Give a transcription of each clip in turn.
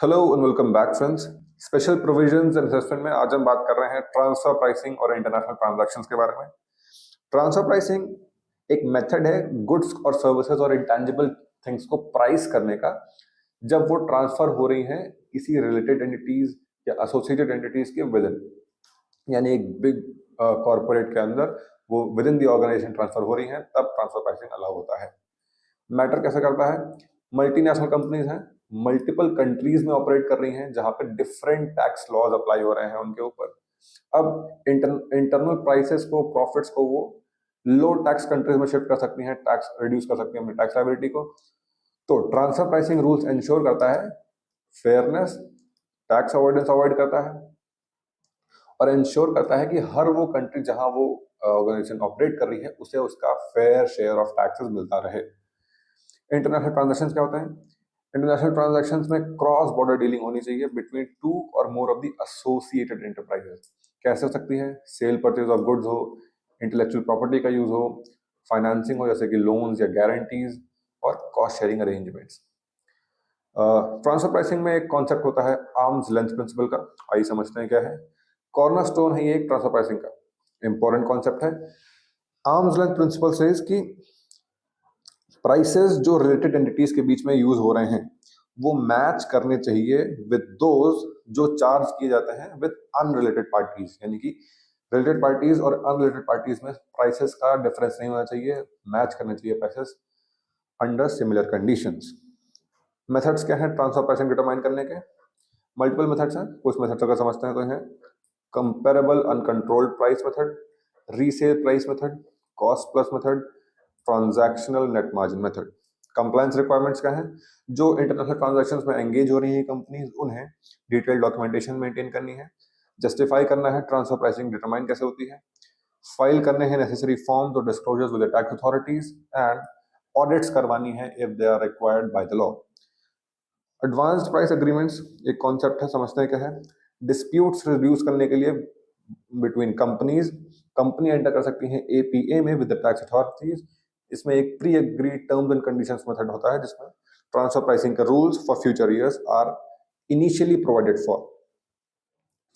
Hello and welcome back friends. Special provisions and assessment में आज हम बात कर रहे हैं ट्रांसफर प्राइसिंग और इंटरनेशनल ट्रांजैक्शंस के बारे में। ट्रांसफर प्राइसिंग एक मेथड है गुड्स और सर्विसेज और इंटेंजिबल थिंग्स को प्राइस करने का, जब वो ट्रांसफर हो रही हैं किसी रिलेटेड एंटिटीज या एसोसिएटेड एंटिटीज के विद इन, यानी एक बिग कॉर्पोरेट के अंदर वो within the organisation transfer हो रही हैं, तब ट्रांसफर प्राइसिंग अलाउ होता है। मैटर कैसे करता है? मल्टीनेशनल कंपनीज हैं, मल्टीपल कंट्रीज में ऑपरेट कर रही हैं, जहां पे डिफरेंट टैक्स लॉज अप्लाई हो रहे हैं उनके ऊपर। अब इंटरनल प्राइसेस को, प्रॉफिट्स को वो लो टैक्स कंट्रीज में शिफ्ट कर सकती हैं, टैक्स रिड्यूस कर सकती हैं अपनी टैक्स लायबिलिटी को। तो ट्रांसफर प्राइसिंग रूल्स इंश्योर करता है फेयरनेस, टैक्स अवॉइडेंस अवॉइड करता है और इंश्योर करता है कि हर वो कंट्री जहां वो ऑर्गेनाइजेशन ऑपरेट कर रही है उसे उसका फेयर शेयर ऑफ टैक्सेस मिलता रहे। इंटरनेशनल ट्रांजैक्शंस क्या होते हैं? इंटरनेशनल ट्रांजैक्शंस में क्रॉस बॉर्डर डीलिंग होनी चाहिए बिटवीन टू और more of the associated enterprises. कैसे हो सकती है? सेल परचेज ऑफ गुड्स हो, इंटेलेक्चुअल प्रॉपर्टी का यूज हो, फाइनेंसिंग हो जैसे कि लोन्स या गारंटीज, और cost sharing arrangements. Transfer pricing में एक कॉन्सेप्ट होता है आर्म्स लेंथ प्रिंसिपल का। आइए समझते हैं क्या है। कॉर्नरस्टोन है ये एक ट्रांसफर प्राइसिंग का, इंपॉर्टेंट कॉन्सेप्ट है। आर्म्स लेंथ प्रिंसिपल से कि प्राइसेस जो रिलेटेड एंटिटीज के बीच में यूज हो रहे हैं वो मैच करने चाहिए विद दोज जो चार्ज किए जाते हैं विद अनरिलेटेड पार्टीज, यानी कि रिलेटेड पार्टीज और अनरिलेटेड पार्टीज में प्राइसेस का डिफरेंस नहीं होना चाहिए, मैच करने चाहिए prices under similar conditions. Methods क्या है ट्रांसफर प्राइसिंग डिटरमाइन करने के? मल्टीपल मेथड्स हैं। कुछ मेथड्स अगर समझते हैं तो हैं comparable uncontrolled price method, resale price method, cost plus method, transactional net margin method. Compliance requirements क्या है? जो इंटरनेशनल ट्रांजैक्शंस में एंगेज हो रही है कंपनीज, उन्हें डिटेल डॉक्यूमेंटेशन मेंटेन करनी है, जस्टिफाई करना है ट्रांसफर प्राइसिंग डिटरमाइन कैसे होती है, फाइल करने हैं नेसेसरी फॉर्म्स और disclosures with the tax authorities, and audits करवानी है if they are required by the law. Advanced price agreements एक कॉन्सेप्ट है, समझते हैं क्या है। डिस्प्यूट्स रिड्यूस करने के लिए बिटवीन कंपनीज, कंपनी एंटर कर सकती है एपीए में विद द टैक्स अथॉरिटीज। इसमें एक pre agreed terms and conditions method होता है जिसमें ट्रांसफर प्राइसिंग का rules for future years are initially provided for.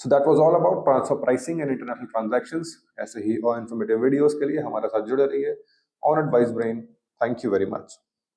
So that was all about transfer pricing and international transactions. ऐसे ही और इन्फॉर्मेटिव वीडियोस के लिए हमारे साथ जुड़े रहिए on advice brain. Thank you very much.